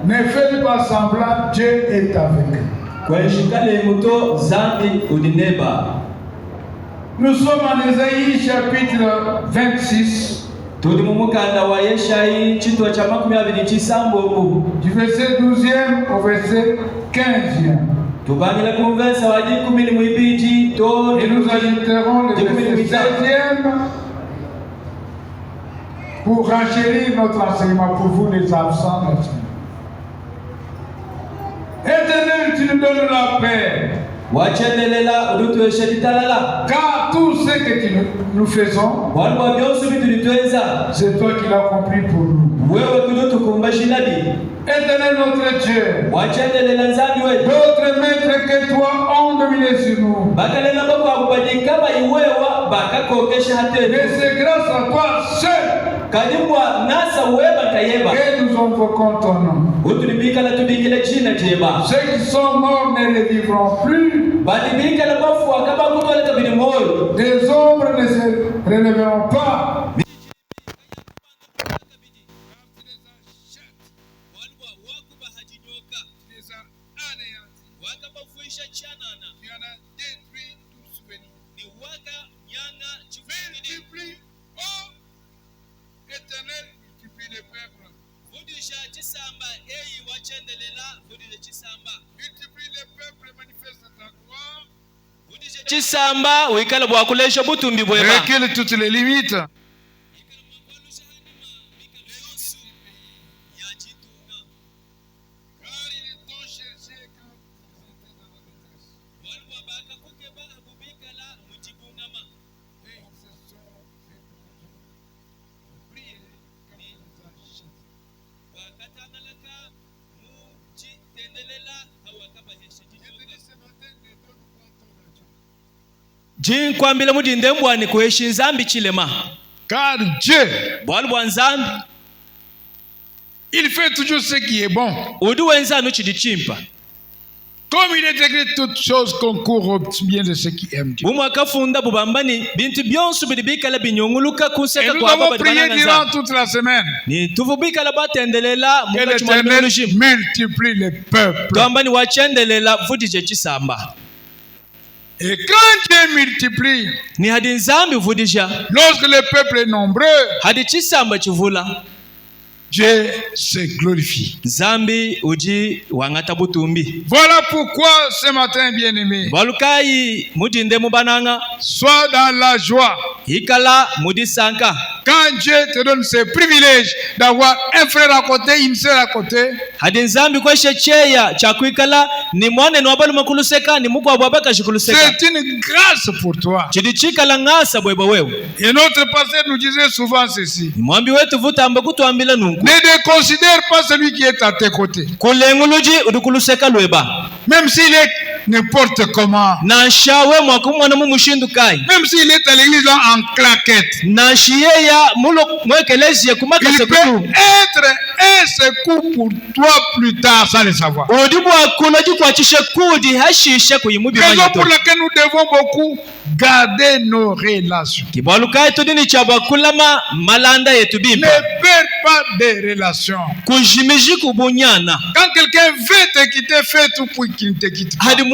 Ne faites pas semblant, Dieu est avec eux. Nous sommes en Ésaïe chapitre 26. Du verset 12e au verset 15e. Et nous ajouterons le verset 16e pour renchérir notre enseignement pour vous les absents. Éternel, tu nous donnes la paix. Car tout ce que nous faisons, c'est toi qui l'as accompli pour nous. Éternel notre Dieu, d'autres maîtres que toi ont dominé sur nous. Mais c'est grâce à toi seul que nous invoquons ton nom. Ceux qui sont morts ne revivront plus. Des ombres ne se relèveront pas. Recule toutes les limites. Car Dieu, il fait toujours ce qui est bon. Comme il est écrit, toutes choses concourent au bien de ceux qui aiment Dieu. Et nous avons prié durant toute la semaine. Que l'Éternel multiplie les peuples. Et quand Dieu multiplie, lorsque le peuple est nombreux, Dieu se glorifie. Voilà pourquoi ce matin, bien-aimé, sois dans la joie. Quand Dieu te donne ce privilège d'avoir un frère à côté, une sœur à côté, c'est une grâce pour toi. Et notre pasteur nous disait souvent ceci: ne déconsidère pas celui qui est à tes côtés, même s'il est n'importe comment, même s'il est à l'église en claquette, il peut être un secours pour toi plus tard sans le savoir. Raison pour laquelle nous devons beaucoup garder nos relations. Ne perds pas des relations. Quand quelqu'un veut te quitter, fais tout pour qu'il ne te quitte pas. Lui,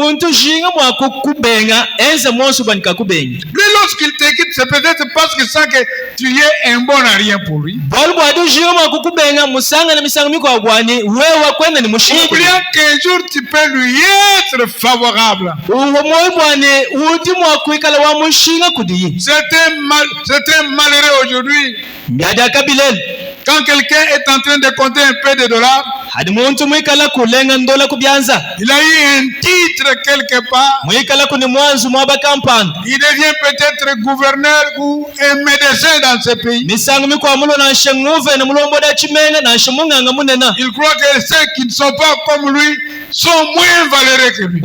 lorsqu'il te quitte, c'est peut-être parce qu'il sent que tu es un bon à rien pour lui. Oubliant qu'un jour tu peux lui être favorable. C'est un malheureux aujourd'hui. Quand quelqu'un est en train de compter un peu de dollars, il a eu un titre quelque part, il devient peut-être gouverneur ou un médecin dans ce pays. Il croit que ceux qui ne sont pas comme lui sont moins valeureux que lui.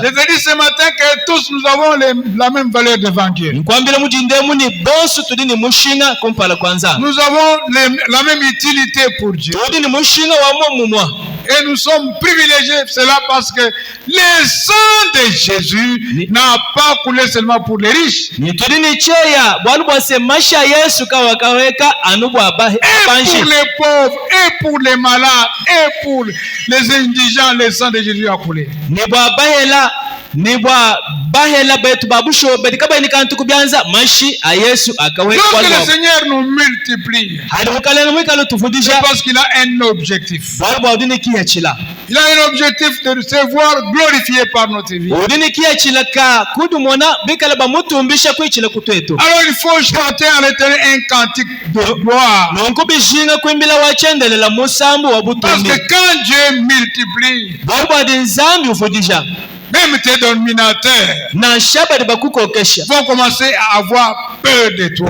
Je te dis ce matin que tous nous avons la même valeur devant Dieu. Nous avons la même utilité pour Dieu. Et nous sommes privilégiés, cela parce que le sang de Jésus n'a pas coulé seulement pour les riches. Et pour les pauvres, et pour les malades, et pour les indigents, le sang de Jésus a coulé. Donc le Seigneur nous multiplie. C'est parce qu'il a un objectif. Il a un objectif de se voir glorifié par notre vie. Alors il faut chanter à l'Éternel un cantique de gloire. Parce que quand Dieu multiplie, même tes dominateurs vont commencer à avoir peur de toi.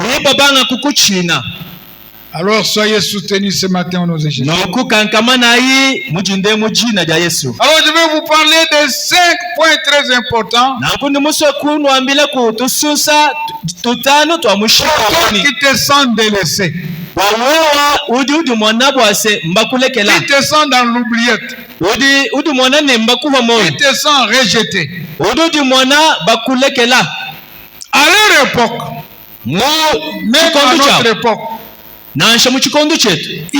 Alors soyez soutenus ce matin au nom de Jésus. Alors je vais vous parler de 5 points très importants. Toi qui te sens délaissé, qui te sens dans l'oubliette, qui te sens rejeté. À leur époque, même à notre époque, il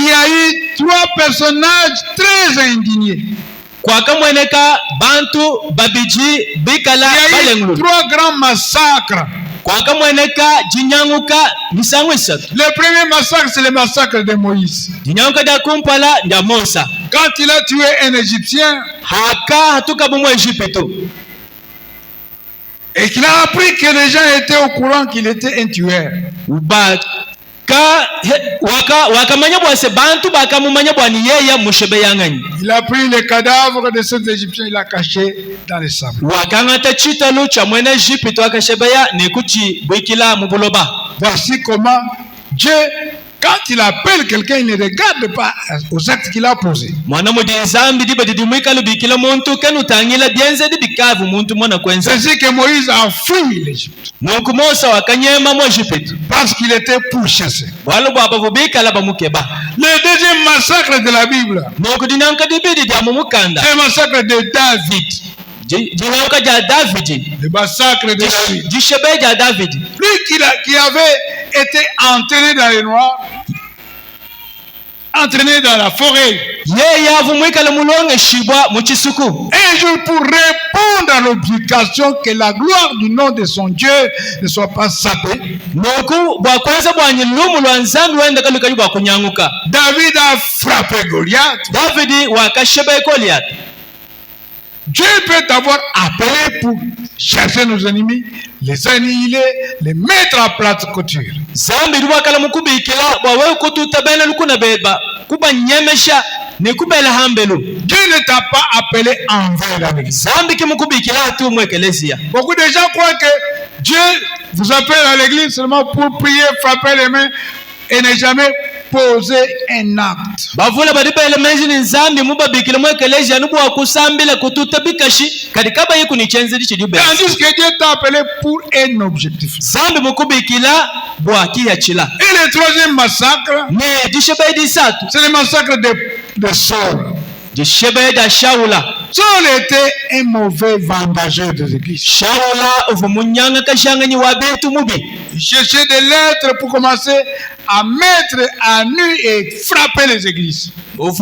y a eu 3 personnages très indignés. Il y a eu 3 grands massacres. Le premier massacre, c'est le massacre de Moïse. Quand il a tué un Égyptien, et qu'il a appris que les gens étaient au courant qu'il était un tueur. Il a pris le cadavre de cet Égyptien, il l'a caché dans les sables. Voici comment Dieu, quand il appelle quelqu'un, il ne regarde pas aux actes qu'il a posés. C'est ainsi que Moïse a fui l'Égypte. Parce qu'il était pourchassé. Le deuxième massacre de la Bible, c'est le massacre de David. Le massacre de David. Lui qui avait été entraîné dans les noirs, entraîné dans la forêt. Un jour pour répondre à l'obligation que la gloire du nom de son Dieu ne soit pas sapée. David a frappé Goliath. Dieu peut t'avoir appelé pour chercher nos ennemis, les annihiler, les mettre à plate couture. Dieu ne t'a pas appelé envers la l'église. Beaucoup de gens croient que Dieu vous appelle à l'église seulement pour prier, frapper les mains et ne jamais poser un acte. Tandis que Dieu t'a appelé pour un objectif. Et le troisième massacre, c'est le massacre de Saul. Saul était un mauvais vendageur des églises. Il cherchait des lettres pour commencer à mettre à nu et frapper les églises. Alors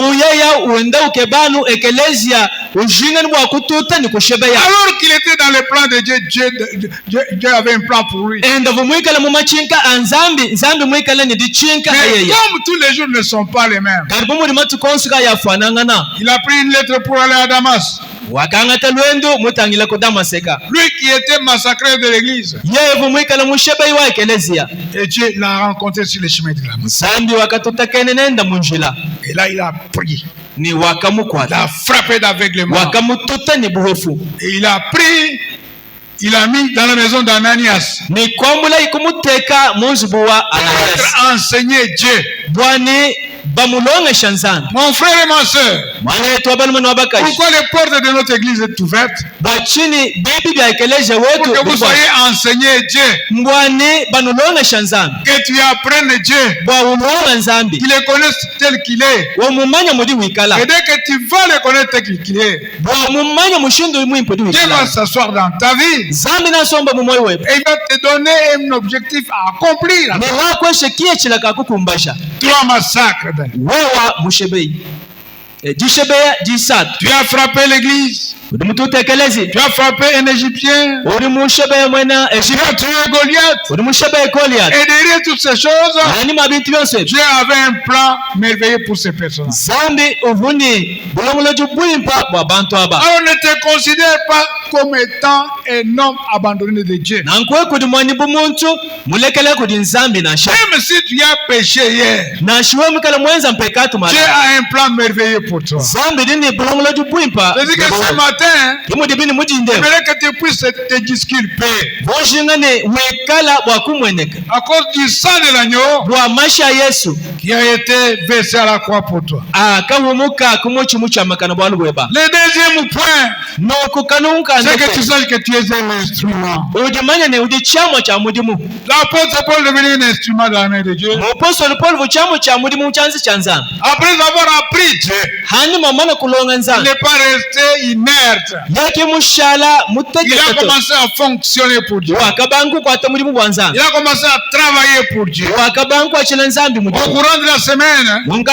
qu'il était dans le plan de Dieu, Dieu avait un plan pour lui. Mais comme tous les jours ne sont pas les mêmes, il a pris une lettre pour aller à Damas. Lui qui était massacré de l'église. Et Dieu l'a rencontré sur le chemin de Damas. Et là il a prié. Il a frappé d'aveuglement. Et il a pris, il a mis dans la maison d'Ananias. Pour enseigner Dieu. Mon frère et ma soeur, pourquoi les portes de notre église sont ouvertes? Pour que vous soyez enseignés Dieu, que tu apprennes Dieu, qu'il le connaisse tel qu'il est. Et dès que tu vas le connaître tel qu'il est, Dieu va s'asseoir dans ta vie et il va te donner un objectif à accomplir. 3 massacres. Tu as frappé l'église. Tu as frappé un Égyptien. Tu as tué Goliath. Et derrière toutes ces choses, Dieu avait un plan merveilleux pour ces personnes. Alors ne te considère pas comme étant un homme abandonné de Dieu. Même si tu as péché hier, Dieu a un plan merveilleux pour toi. C'est-à-dire que ce matin, j'aimerais que tu puisses te disculper à cause du sang de l'agneau qui a été versé à la croix pour toi. Le deuxième point, c'est que tu saches que tu es un instrument. L'apôtre Paul est devenu un instrument de la main de Dieu. Après avoir appris Dieu, il n'est pas resté inerte. Il a commencé à fonctionner pour Dieu. Il a commencé à travailler pour Dieu. Au courant de la semaine, nous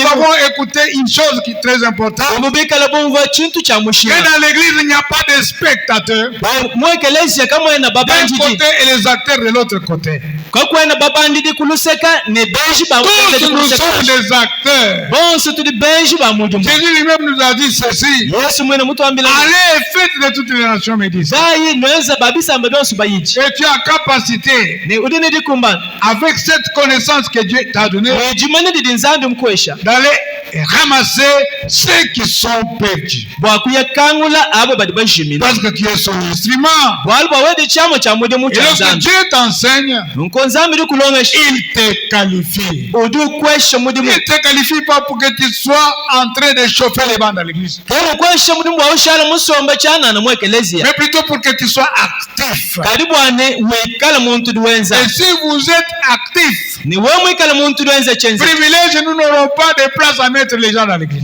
avons écouté une chose qui est très importante. Que dans l'église, il n'y a pas de spectateurs d'un côté et les acteurs de l'autre côté. Tous nous sommes des acteurs. Jésus lui-même nous a dit ceci. Allez et faites de toutes les nations mes disciples. Et tu as capacité, avec cette connaissance que Dieu t'a donnée, d'aller ramasser ceux qui sont perdus. Parce que tu es son instrument. Et lorsque Dieu t'enseigne, il te qualifie. Il ne te qualifie pas pour que tu sois en train de chauffer les bancs dans l'église, mais plutôt pour que tu sois actif. Et si vous êtes actif, privilège, nous n'aurons pas de place à mettre les gens dans l'église.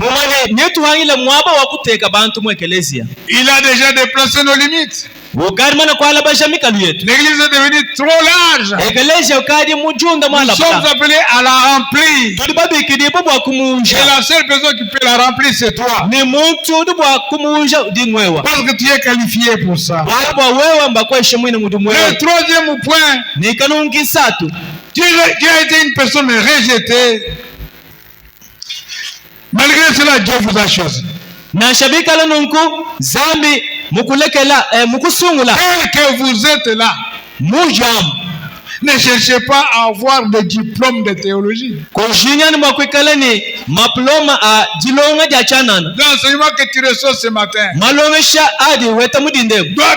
Il a déjà déplacé nos limites. L'église est devenue trop large. Nous sommes appelés à la remplir. Et la seule personne qui peut la remplir, c'est toi. Parce que tu es qualifié pour ça. Le troisième point, tu as été une personne rejetée. Malgré cela, Dieu vous a choisi. Tel que vous êtes là, ne cherchez pas à avoir des diplômes de théologie. L'enseignement que tu reçois ce matin doit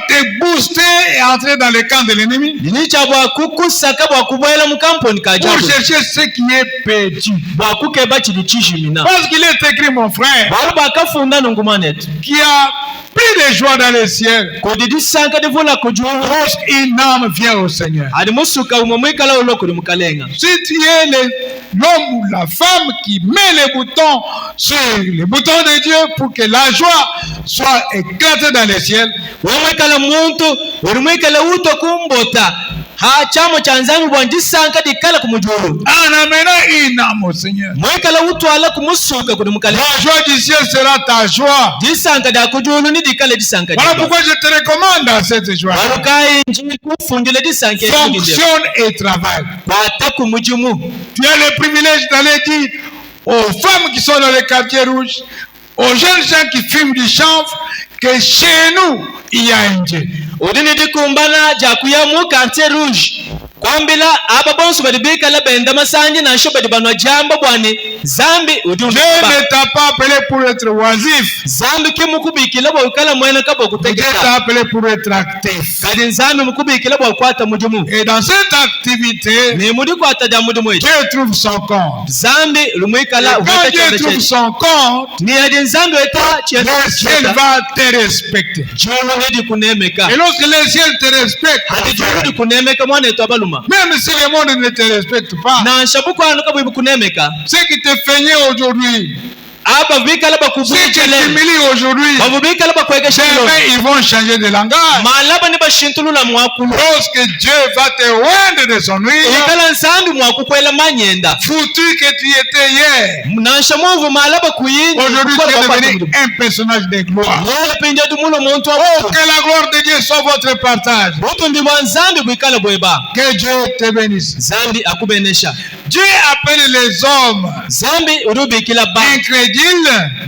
te booster et entrer dans le camp de l'ennemi pour chercher ce qui est perdu. Parce qu'il est écrit, mon frère, qui a plus de joie dans le ciel lorsqu'une âme vient au Seigneur. Si tu es l'homme ou la femme qui met les boutons sur les boutons de Dieu pour que la joie soit éclatée dans le ciel, en amenant une âme au Seigneur, la joie du ciel sera ta joie. Voilà pourquoi je te recommande dans cette joie. Fonctionne et travaille. Tu as le privilège d'aller dire aux femmes qui sont dans les quartiers rouges, aux jeunes gens qui fument du chanvre, que chez nous, il y a un Dieu. zambi Dieu ne t'a pas appelé pour être oisif. zambi kimukubikila bwakala mwene kabo Dieu kutegeka t'a appelé pour être actif. kadi zambi mukubikila bwakwata mudimu Et dans cette activité, ni mudi kwata ja mudimu Dieu trouve son compte. zambi lumwikala Quand Dieu trouve son compte, ni adi zambi weta le ciel va te respecter. jolo hedi kunemeka Et lorsque le ciel te respecte, hadi jolo hedi kunemeka mwana etu abaluma même si le monde ne te respecte pas, na nshabuko anuka bwibu kunemeka ceux qui te feignaient aujourd'hui, aba bikala ceux qui bakubikele t'humilient aujourd'hui, babu bikala bakwegesha demain ils vont changer de langage. malaba ni bashintulula mwakulu Lorsque Dieu va te oindre de son huile, ikala nsambi mwakukwela manyenda foutu que tu étais hier, nansha mwavu malaba kuyindi aujourd'hui tu es devenu un personnage de gloire. pinja dumulo muntu Oh, que la gloire de Dieu soit votre partage. butumbi bwa nzambi bwikala bweba Que Dieu te bénisse. zambi akubenesha Dieu appelle les hommes zambi urubikila ba incrédules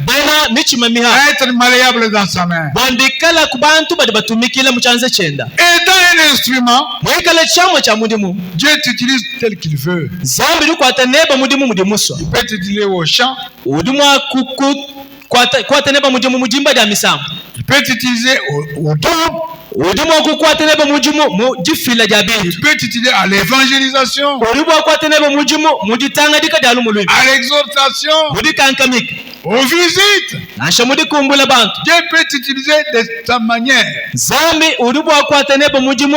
bena michimamiha à être malléables dans sa main. bwandikala ku bantu badi batumikile mu chanze chenda Étant un instrument, mwikala chamo cha mudimu Dieu t'utilise tel qu'il veut. zambi likwata neba mudimu mudimuswa Il peut t'utiliser au chant, udimu kwata neba mudimu mujimba ja misambo il peut t'utiliser au don, udimu okukwata neba mudimu mujifila ja bintu il peut t'utiliser à l'évangélisation, udimu akwata neba mudimu mujitanga dika dalu mulwi à l'exhortation, mudikankamika aux visites. nasha mudikumbula bantu Dieu peut t'utiliser de ta manière, zambi udimu akwata neba mudimu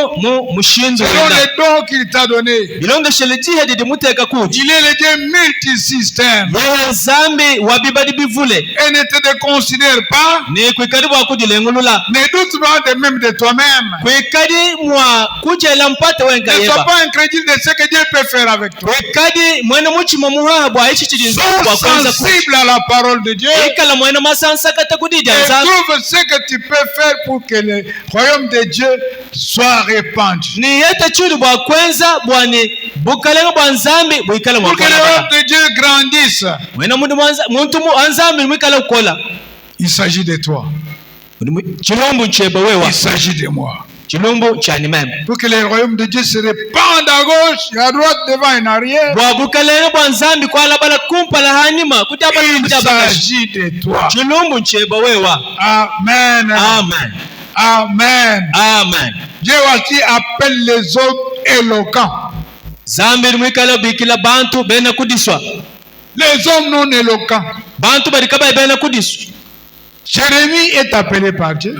mushinzo selon les dons qu'il t'a donnés. bilondeshele jihedi dimuteka kuti Il est le Dieu multisystème yeye zambi wabibadi bivule et ne te considère pas. ni kwikadi bwa kudilengulula Ne doute pas de même de toi-même. kwikadi mwa kujela mpate wenka Ne sois yeba pas incrédule de ce que Dieu peut faire avec toi. kwikadi mwene muchima muhaha bwa ichi chidinza bwa Sois kwanza sensible à la parole de Dieu ikala mwene masansa kata kudija et nzambi trouve ce que tu peux faire pour que le royaume de Dieu soit répandu. ni yete chudi bwa kwenza bwani bukalenga bwa nzambi bwikala Pour que le mwakala royaume de Dieu grandisse. mwene muntu anzambi mwikala ukola Il s'agit de toi. chilumbu ncheba Il wewa s'agit de moi. chilumbu chani meme Pour que le royaume de Dieu se répande à gauche et à droite, devant et en arrière. bwa bukalenga bwa nzambi kwala bala kumpala hanyuma kutaba Il kutaba s'agit de toi. chilumbu ncheba wewa Amen. amen Amen. amen Dieu aussi appelle les hommes éloquents. zambi mwikala bikila bantu bena kudiswa Les hommes non éloquents. bantu barikaba bena kudiswa Jérémie est appelé par Dieu.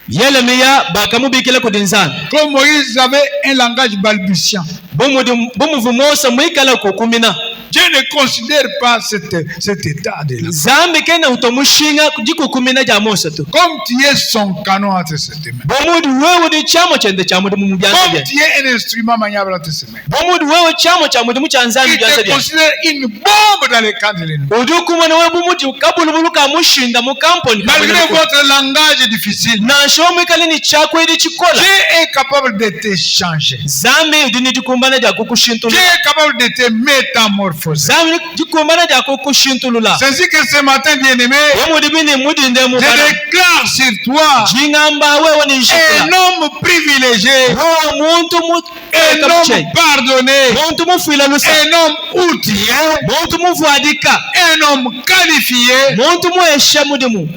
Yeremiya bakamubikila kudinzana Comme Moïse avait un langage balbutiant. bumuvumosa mwikala kukumina Dieu ne considère pas cet état de là. zambi kena utomushinga jikukumina ja mosa tu Comme tu es son canon entre ses mains. bomudu wewe di chamo chende cha mudu mu byanza Comme bya tu es un instrument maniable entre ses mains. bomudu wewe chamo cha mudu mu chanzambi Il byanza te bya considère une bombe dans les camps de l'ennemi. udukuma na wewe bomudu kabulu ka mushinda mu kamponi Malgré votre langage difficile, na shomu kalini chako idi chikola Dieu est capable de te changer. zambi udini jikumbana ja kukushintulu Dieu est capable de te métamorphoser. zambi jikumbana ja kukushintulula C'est ainsi que ce matin, bien-aimé, bomudu bini mudinde mu je bana déclare sur toi jingamba wewe ni un shikula homme privilégié, muntu un homme pardonné, muntu mufila lusa un homme outillé, muntu muvuadika un homme qualifié, muntu muhesha mudimu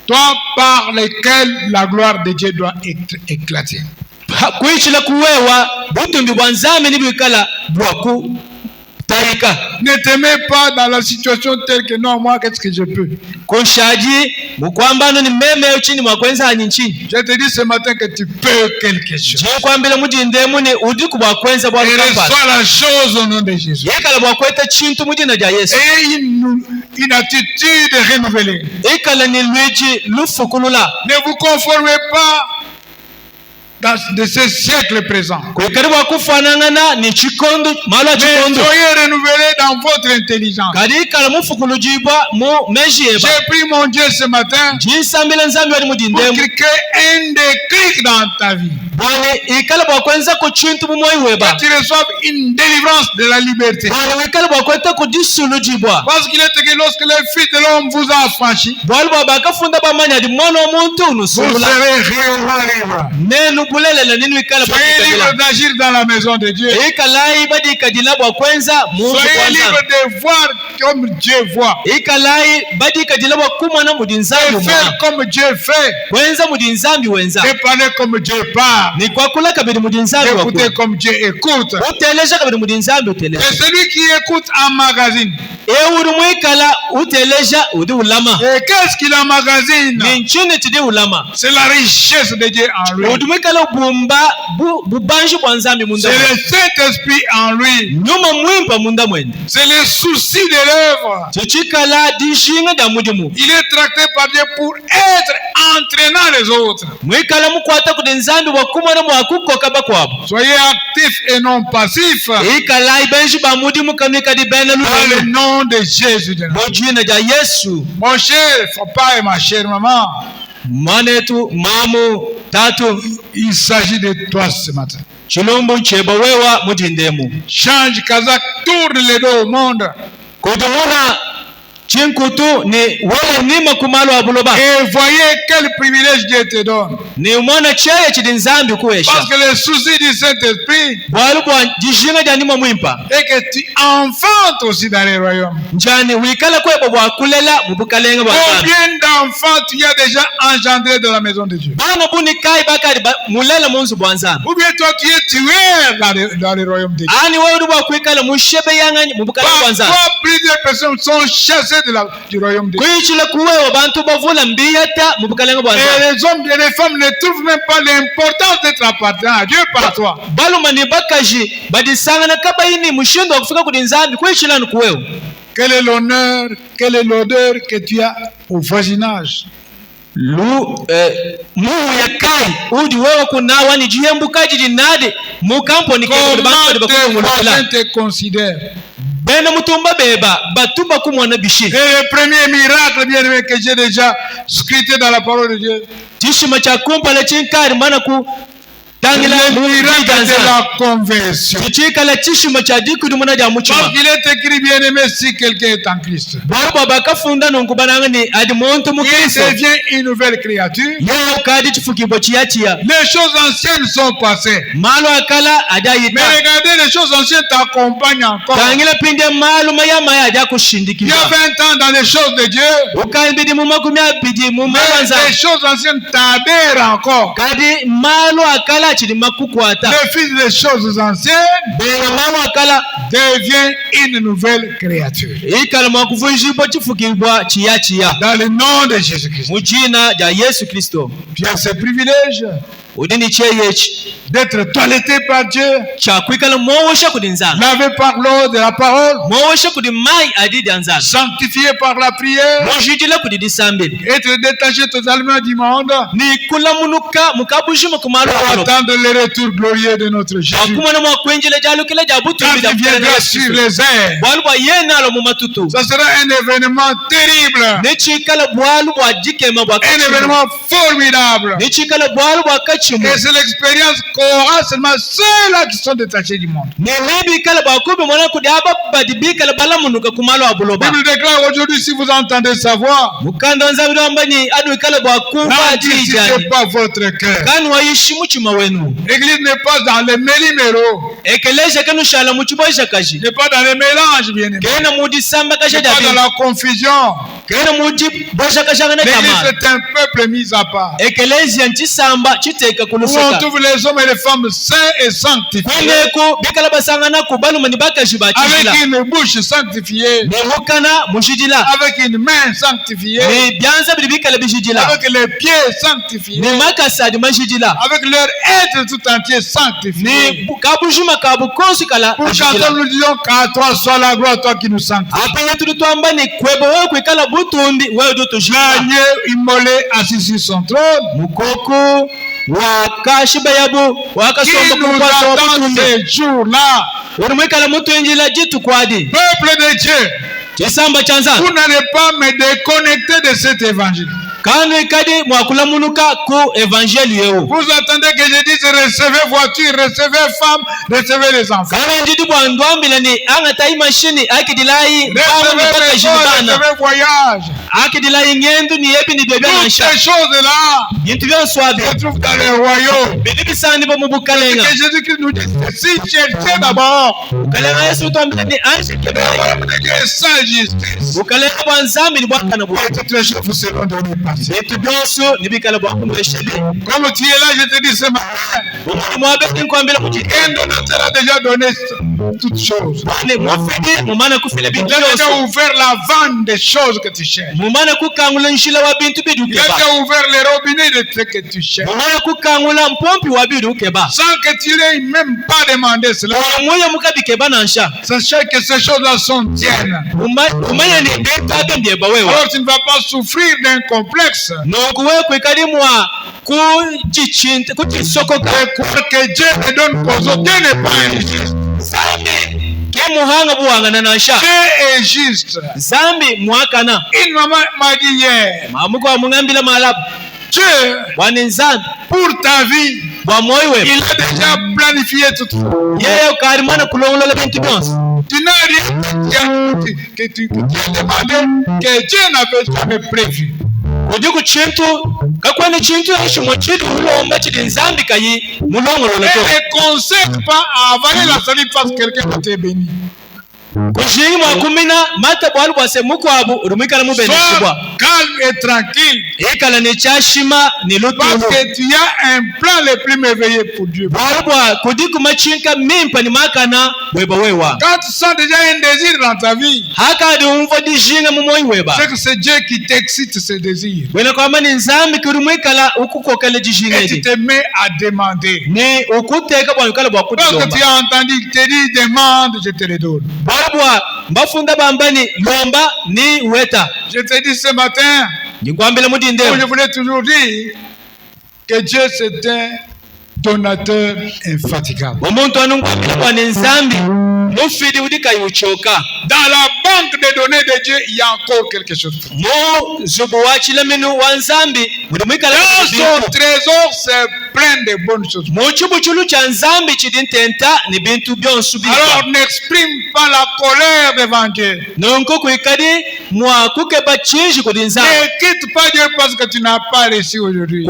toi par lequel la gloire de Dieu doit être éclatée. kuichila kuwewa butumbi bwa nzambi nibwikala bwaku tarika Ne te mets pas dans la situation telle que non, moi, qu'est-ce que je peux? kunshaji mukwambano ni meme chini mwakwenza hanyi nchini Je te dis ce matin que tu peux quelque chose. je kwambila mudindemu ni udiku bwakwenza bwa Et kukamba reçois la chose au nom de Jésus. yekala bwakweta chintu mudina ja Yesu Et une attitude renouvelée. ikala ni lwiji lufukulula Ne vous conformez pas de ce siècle présent. kwikali bwakufanangana ni chikondo malwa Mais chikondo soyez renouvelés dans votre intelligence. kali ikala mufukulujibwa mu mejiyeba J'ai pris mon Dieu ce matin jinsambila nzambi wali pour mudindemu qu'il crée un déclic dans ta vie. bwani ikala bwakwenza ku chintu mumoi weba que tu reçoives une délivrance de la liberté. bwani ikala bwakweta ku disulujibwa Parce qu'il est écrit lorsque le Fils de l'homme vous a affranchi, bwali bwabakafunda bamanya adi mwana omuntu vous unusula serez réellement libre. nenu bulelela nenu ikala Soyez libre d'agir dans la maison de Dieu. ikalai badi ikadila bwakwenza mungu Soyez libre kwanza de voir comme Dieu voit. ikalai badi ikadila bwakumwana mudi nzambi De faire comme Dieu fait. kwenza mudi nzambi wenza De parler comme Dieu parle. ni kwakula kabiri mudi nzambi D'écouter comme Dieu écoute. utelesha kabiri mudi nzambi Et utelesha celui qui écoute emmagasine. uri mwikala utelesha udi ulama Et qu'est-ce qu'il emmagasine? ni nchini tidi ulama C'est la richesse de Dieu en lui. udi mwikala bumba bubanji bwa nzambi munda C'est le Saint-Esprit en lui. nyuma mwimpa munda mwende C'est le souci de l'œuvre. tichikala dishinga da mudimu Il est tracté par Dieu pour être entraînant les autres. mwikala mukwata kudi nzambi bwakumwana mwakukoka bakwabo Soyez actifs et non passifs. ikala ibenji ba mudimu kanikadi bena Dans le lulu nom de Jésus de Nazareth. mujina ja Yesu Mon cher papa et ma chère maman, mwanetu mamu tatu il s'agit de toi ce matin. chilumbu ncheba wewa mudindemu Change Kazakh, tourne les dos au monde kutuhuna chinkutu ni wewe nima kumalo abuloba et voyez quel privilège Dieu te donne. ni mwana cheye chidi nzambi kuwesha Parce que le souci du Saint-Esprit bwalu bwa jishinga ja nima mwimpa est que tu enfantes aussi dans les royaumes. njani wikala kwebo bwakulela mubukalenga bwa nzambi Combien d'enfants tu as déjà engendrés dans la maison de Dieu? bana buni kai bakari mulela munzu bwa nzambi Ou bien toi tu es tué dans les royaumes de Dieu. ani wewe bwa kwikala mushebe yangani mubukalenga bwa nzambi Parfois plusieurs personnes sont chassées du royaume de Dieu. kuichila kuwewa bantu bavula mbiyata mubukalenga bwa Et nzambi les hommes et les femmes ne trouvent même pas l'importance d'être appartenant à Dieu par toi. baluma ni bakaji badisangana kabaini mushindo wa kufika kudi nzambi kuichila ni kuwewa Quel est l'honneur, quelle est l'odeur que tu as au voisinage? muhu ya kai udi wewe kunawa ni jiyembukaji dinade mu kamponi Comment tes voisins te considèrent? bena mutumba beba batumba kumwana bishi Et le premier miracle, bien aimé, que j'ai déjà scruté dans la parole de Dieu, chishima cha kumpala chinkari mana ku tangila le miracle de la conversion. chichikala chishima cha dikudu muna ja muchima Parce qu'il est écrit, bien aimé, si quelqu'un est en Christ, baba bakafunda nonkubananga ni adi muntu il mukristo devient une nouvelle créature. yao kadi chifukibwa chiyachiya Les choses anciennes sont passées. malo akala Mais ajayita regardez, les choses anciennes t'accompagnent encore. tangila pinde malo mayamaya aja Il y a kushindikiza 20 ans dans les choses de Dieu. ukambidi mu makumi abidi mu Mais mabanza les choses anciennes t'adhèrent encore. kadi malo akala chili makukwata Le fils des choses anciennes bena malo akala devient une nouvelle créature. ikala mwakuvunjibwa chifukibwa chiyachiya Dans le nom de Jésus-Christ. mujina ja Yesu Kristo Tu as ce privilège udini cheyechi d'être toiletté par Dieu, chakwikala mwowosha kudi nzanga lavé par l'eau de la parole, mwowosha kudi mai adidi anzanga sanctifié par la prière, mujidila kudi disambili être détaché totalement du monde, ni kula munuka mukabushima kumalo pour akalo attendre le retour glorieux de notre Jésus. akumana mwakwenjele jalukila Quand jabutumbi il viendra sur les airs, bwalu yenalo mu matutu ça sera un événement terrible, nechikala bwalu bwajikema un bwakachimu événement formidable. nechikala bwalu bwakachimu Et c'est l'expérience qu'aura seulement ceux-là qui sont détachés du monde. nilibikala bwakubi mwana kudi aba badibikala balamunuka kumalo La abuloba Bible déclare aujourd'hui, si vous entendez sa voix, mukanda nzabiri wambanyi aduikala bwakumva n'endurcissez atijani pas votre cœur. kani wayishi muchima wenu L'église n'est pas dans les méli-mélos, ekeleja kenu shala muchibosha kaji n'est pas dans les mélanges, bien aimé. kena mudisamba kasha N'est pas dabi dans la confusion. kena mujibosha kasha kana L'église tamara est un peuple mis à part. ekeleja nchisamba chiteka Où on kulusaka trouve les hommes et les femmes saints et sanctifiés, kweneko bikala basangana ku baluma ni bakaji bachijila avec une bouche sanctifiée, nehukana mushijila avec une main sanctifiée, ni byanza bili bikala bishijila avec les pieds sanctifiés, ni makasa di mashijila avec leur être tout entier sanctifié. ni kabushuma kabukosi kala Pour bishijila qu'ensemble nous disons qu'à toi soit la gloire, toi qui nous sanctifies. apa yetu tutwamba ni kwebo wewe kwikala butumbi wewe dutujila L'agneau immolé assis sur son trône, mukoko wakashiba yabu qui wakasomba nous kukwasa wa attend butumbi ces jours-là. uri mwikala mutwinjila jitu kwadi Peuple de Dieu, chisamba chanza vous n'allez pas me déconnecter de cet évangile. Vous attendez que je dise recevez voiture, recevez femme, recevez les enfants. Recevez voyage. Toutes ces choses-là se trouvent dans le royaume. Que Jésus-Christ nous dit, si cherchez d'abord sa justice, toutes les choses vous seront données par Dieu. Comme tu es là, je te dis ce matin, un donateur a déjà donné toutes choses. Il a déjà ouvert la vente des choses que tu cherches. Il a déjà ouvert les robinets de ce que tu cherches. Sans que tu n'aies même pas demandé cela. Sachez que ces choses-là sont tiennes. Alors tu ne vas pas souffrir d'un complexe. Que Dieu te donne cause. Dieu n'est pas injuste. Dieu est juste. Une maman m'a dit hier, Dieu, pour ta vie, il a déjà planifié tout. Tu n'as rien que tu as demandé que Dieu n'avait jamais prévu. Et ne consacre pas à avaler la salive parce que quelqu'un t'est béni. Sois calme et tranquille. Parce que tu as un plan le plus merveilleux pour Dieu. Quand tu sens déjà un désir dans ta vie, c'est que c'est Dieu qui t'excite ce désir. Et tu te mets à demander. Parce que tu as entendu, tu te dis demande, je te le donne. Je te dis ce matin, je voulais toujours dire que Dieu c'est un donateur infatigable. Dans la banque des données de Dieu, il y a encore quelque chose. Dans son trésor, c'est plein de bonnes choses. Alors n'exprime pas la colère devant Dieu. Ne quitte pas Dieu parce que tu n'as pas reçu aujourd'hui.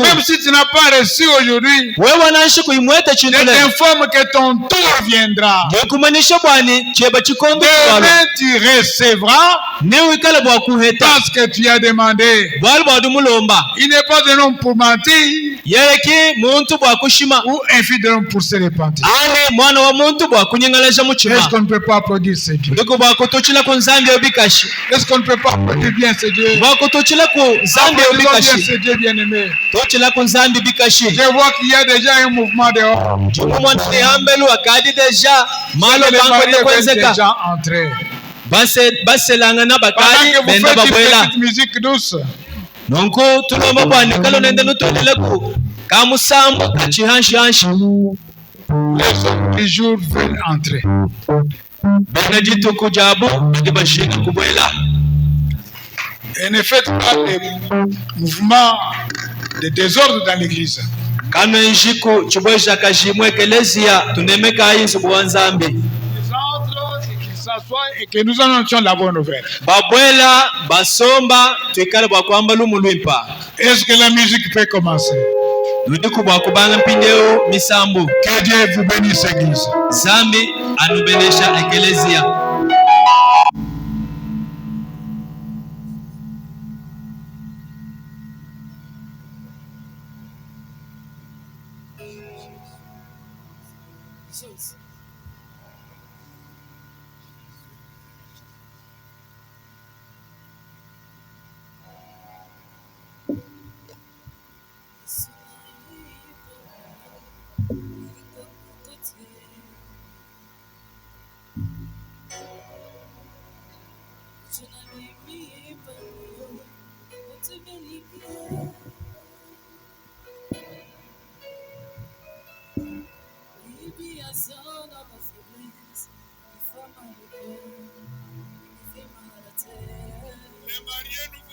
Même si tu n'as pas reçu aujourd'hui, je t'informe que ton tour viendra. Demain tu recevras parce que tu as demandé. Il n'est pas un homme pour mentir ou un fils d'un homme pour se repentir. Est-ce qu'on ne peut pas applaudir ce Dieu? Est-ce qu'on ne peut pas applaudir bien ce Dieu? Applaudissons bien ce Dieu bien-aimé. Je vois qu'il y a déjà un mouvement dehors. Les mariés veulent déjà entrer. Pendant que vous faites une petite musique douce, les hommes du jour veulent entrer. Et ne faites pas des mouvements de désordre dans l'église. Et que nous annoncions la bonne nouvelle. Est-ce que la musique peut commencer? Que Dieu vous bénisse, église. Son mariés, nous